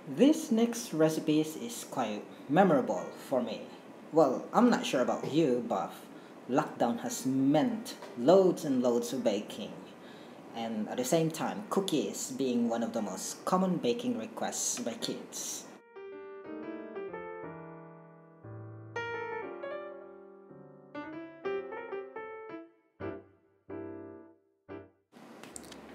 This next recipe is quite memorable for me. Well, I'm not sure about you, but lockdown has meant loads and loads of baking. And at the same time, cookies being one of the most common baking requests by kids.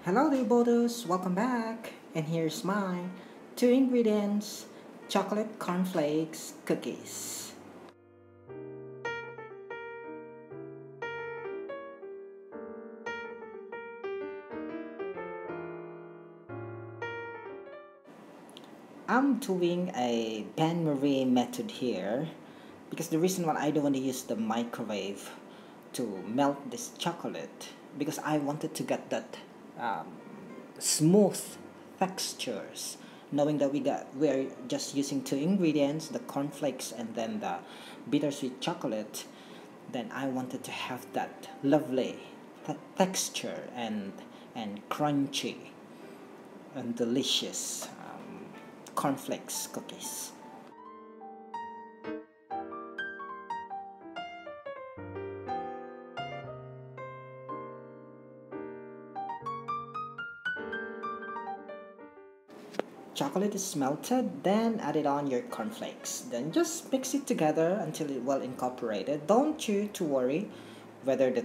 Hello there, Bodos, welcome back. And here's mine. Two ingredients, chocolate cornflakes cookies. I'm doing a Bain method here because the reason why I don't want to use the microwave to melt this chocolate because I wanted to get that um, smooth textures, knowing that we're just using two ingredients, the cornflakes and then the bittersweet chocolate. Then I wanted to have that lovely texture and crunchy and delicious cornflakes cookies. Chocolate is melted, then add it on your cornflakes. Then just mix it together until it well incorporated. Don't you to worry whether the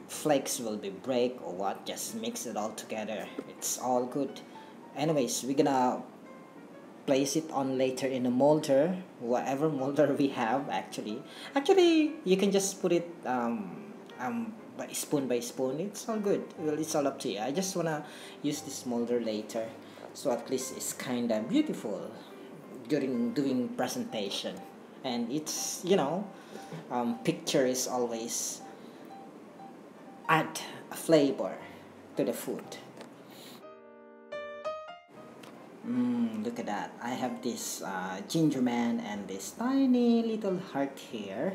flakes will be break or what. Just mix it all together. It's all good. Anyways, we're gonna place it on later in a molder, whatever molder we have actually. Actually, you can just put it by spoon. It's all good. Well, it's all up to you. I just wanna use this molder later, so at least it's kinda beautiful during doing presentation. And it's picture is always add a flavor to the food. Look at that. I have this ginger man and this tiny little heart here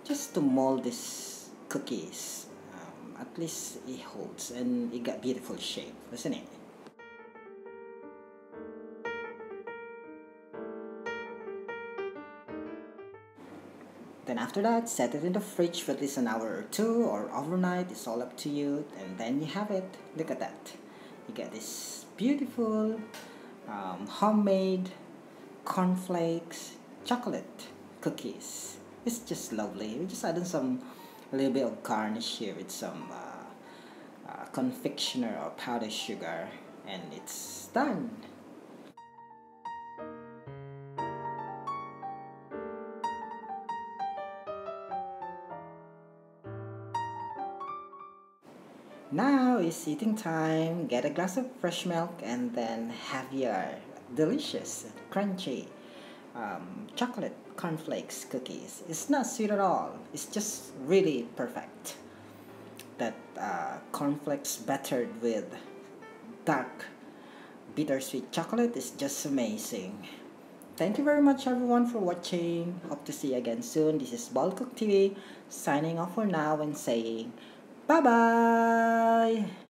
just to mold these cookies. At least it holds and it got beautiful shape, doesn't it? Then after that, set it in the fridge for at least an hour or two or overnight. It's all up to you. And then you have it. Look at that. You get this beautiful homemade cornflakes chocolate cookies. It's just lovely. We just added a little bit of garnish here with some confectioner or powdered sugar, and it's done. Now it's eating time. Get a glass of fresh milk and then have your delicious, crunchy chocolate cornflakes cookies. It's not sweet at all. It's just really perfect. That cornflakes battered with dark bittersweet chocolate is just amazing. Thank you very much everyone for watching. Hope to see you again soon. This is Ball Cook TV signing off for now and saying bye bye.